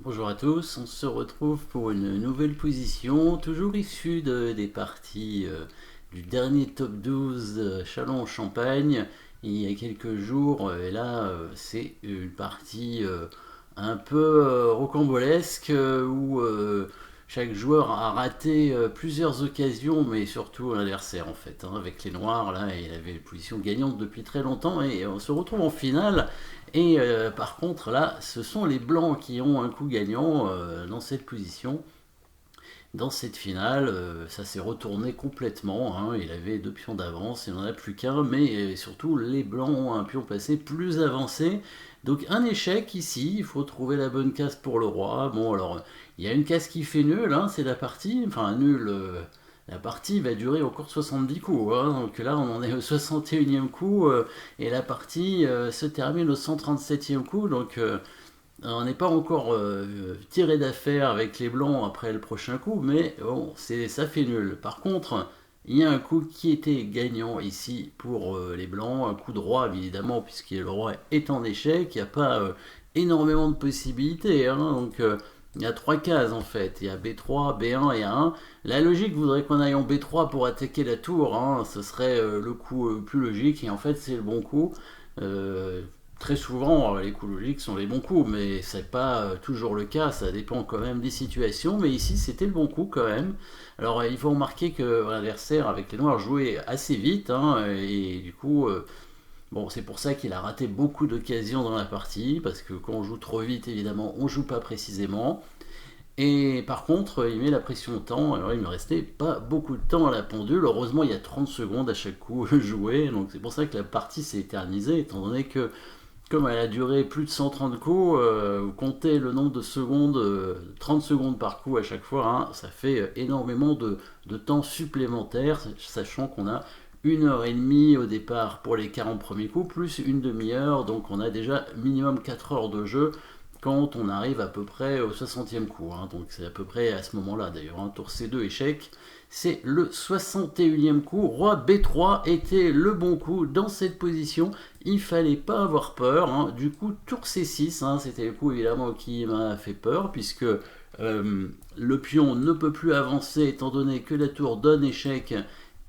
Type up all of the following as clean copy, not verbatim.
Bonjour à tous, on se retrouve pour une nouvelle position, toujours issue des parties du dernier top 12 Châlons-en-Champagne il y a quelques jours. Et là, c'est une partie un peu rocambolesque où chaque joueur a raté plusieurs occasions, mais surtout l'adversaire en fait. Avec les Noirs, là, il avait une position gagnante depuis très longtemps et on se retrouve en finale. Et par contre, là, ce sont les Blancs qui ont un coup gagnant dans cette position. Dans cette finale, ça s'est retourné complètement, hein. Il avait deux pions d'avance, il n'en a plus qu'un, mais surtout les Blancs ont un pion passé plus avancé. Donc un échec ici, il faut trouver la bonne case pour le roi. Bon, alors, il y a une case qui fait nul, hein, c'est la partie, enfin nul. La partie va durer encore 70 coups, hein. Donc là, on en est au 61e coup, et la partie se termine au 137e coup. Donc on n'est pas encore tiré d'affaire avec les Blancs après le prochain coup, mais bon, ça fait nul. Par contre, il y a un coup qui était gagnant ici pour les Blancs, un coup de roi évidemment, puisque le roi est en échec, il n'y a pas énormément de possibilités, hein. Donc il y a trois cases en fait, il y a B3, B1 et A1. La logique voudrait qu'on aille en B3 pour attaquer la tour, hein. Ce serait le coup plus logique, et en fait c'est le bon coup. Euh, Très souvent, les coups logiques sont les bons coups, mais c'est pas toujours le cas, ça dépend quand même des situations, mais ici c'était le bon coup quand même. Alors il faut remarquer que l'adversaire avec les noirs jouait assez vite, hein, et du coup, bon, c'est pour ça qu'il a raté beaucoup d'occasions dans la partie, parce que quand on joue trop vite, évidemment, on joue pas précisément. Et par contre, il met la pression au temps. Alors, il me restait pas beaucoup de temps à la pendule. Heureusement, il y a 30 secondes à chaque coup joué. Donc, c'est pour ça que la partie s'est éternisée, étant donné que comme elle a duré plus de 130 coups, vous comptez le nombre de secondes, 30 secondes par coup à chaque fois, hein, ça fait énormément de temps supplémentaire, sachant qu'on a une heure et demie au départ pour les 40 premiers coups, plus une demi-heure, donc on a déjà minimum 4 heures de jeu quand on arrive à peu près au 60e coup, hein. Donc c'est à peu près à ce moment-là d'ailleurs, hein, tour C2 échec, c'est le 61e coup. Roi B3 était le bon coup dans cette position. Il fallait pas avoir peur, hein. Du coup, tour C6, hein, c'était le coup évidemment qui m'a fait peur, puisque le pion ne peut plus avancer étant donné que la tour donne échec.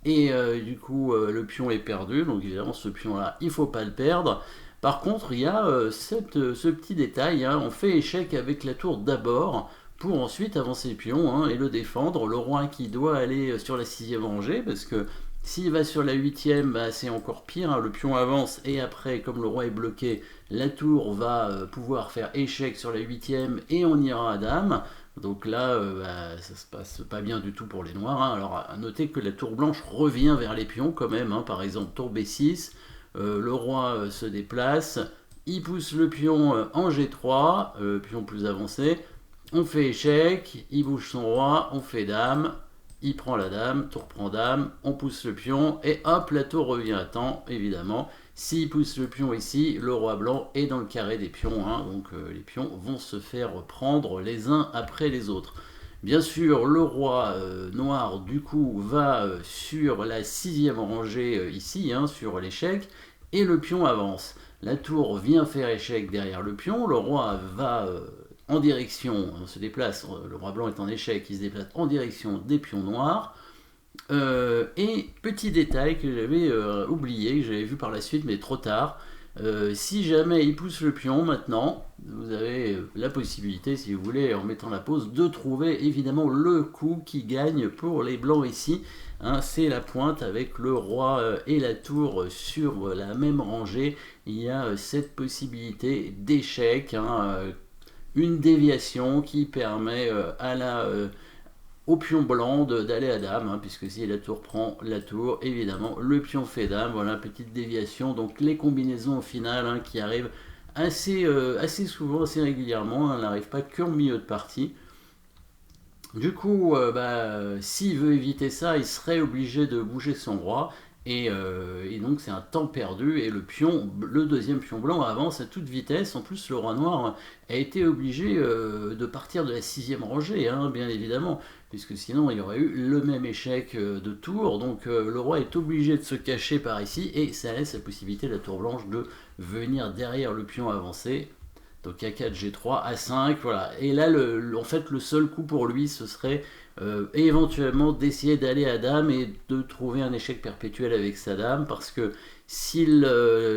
Et du coup, le pion est perdu. Donc évidemment, ce pion-là, il faut pas le perdre. Par contre, il y a ce petit détail, hein. On fait échec avec la tour d'abord pour ensuite avancer le pion, hein, et le défendre. Le roi qui doit aller sur la sixième rangée, parce que s'il va sur la huitième, bah, c'est encore pire, hein. Le pion avance et après, comme le roi est bloqué, la tour va pouvoir faire échec sur la huitième et on ira à dame. Donc là, bah, ça se passe pas bien du tout pour les noirs, hein. Alors à noter que la tour blanche revient vers les pions quand même, hein. Par exemple, tour B6, le roi se déplace, il pousse le pion en G3, pion plus avancé, on fait échec, il bouge son roi, on fait dame, il prend la dame, tour prend dame, on pousse le pion, et hop, la tour revient à temps, évidemment. S'il pousse le pion ici, le roi blanc est dans le carré des pions, hein. Donc les pions vont se faire prendre les uns après les autres. Bien sûr, le roi noir, du coup, va sur la sixième rangée ici, hein, sur l'échec, et le pion avance. La tour vient faire échec derrière le pion, le roi va en direction, on se déplace, le roi blanc est en échec, il se déplace en direction des pions noirs. Et petit détail que j'avais oublié, que j'avais vu par la suite, mais trop tard. Si jamais il pousse le pion maintenant, vous avez la possibilité, si vous voulez, en mettant la pause, de trouver évidemment le coup qui gagne pour les blancs ici, hein. C'est la pointe avec le roi et la tour sur la même rangée. Il y a cette possibilité d'échec, hein, une déviation qui permet au pion blanc d'aller à dame, hein, puisque si la tour prend la tour, évidemment, le pion fait dame. Voilà, petite déviation. Donc les combinaisons au final, hein, qui arrivent assez souvent, assez régulièrement, hein, n'arrivent pas qu'en milieu de partie. Du coup, s'il veut éviter ça, il serait obligé de bouger son roi. Et donc c'est un temps perdu et le deuxième pion blanc avance à toute vitesse. En plus, le roi noir a été obligé de partir de la sixième rangée, hein, bien évidemment, puisque sinon il y aurait eu le même échec de tour. Donc le roi est obligé de se cacher par ici et ça laisse la possibilité à la tour blanche de venir derrière le pion avancé Donc A4, G3, A5, voilà. Et là, en fait, le seul coup pour lui, ce serait éventuellement d'essayer d'aller à dame et de trouver un échec perpétuel avec sa dame, parce que s'il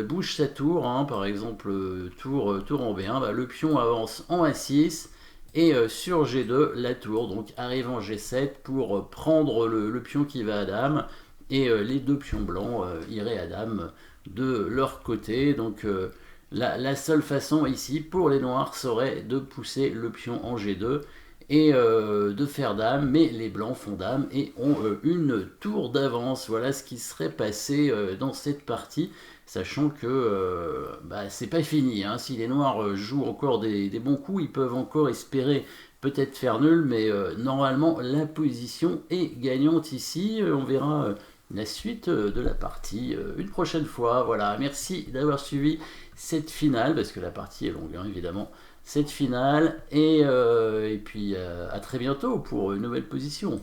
bouge sa tour, hein, par exemple tour en B1, bah, le pion avance en A6, et sur G2, la tour, donc arrive en G7 pour prendre le pion qui va à dame, et les deux pions blancs iraient à dame de leur côté. Donc la seule façon ici pour les noirs serait de pousser le pion en G2 et de faire dame, mais les blancs font dame et ont une tour d'avance. Voilà ce qui serait passé dans cette partie, sachant que bah, c'est pas fini, hein. Si les noirs jouent encore des bons coups, ils peuvent encore espérer peut-être faire nul, mais normalement la position est gagnante ici. On verra la suite de la partie une prochaine fois. Voilà, merci d'avoir suivi cette finale, parce que la partie est longue, hein, évidemment, cette finale, et puis à très bientôt pour une nouvelle position.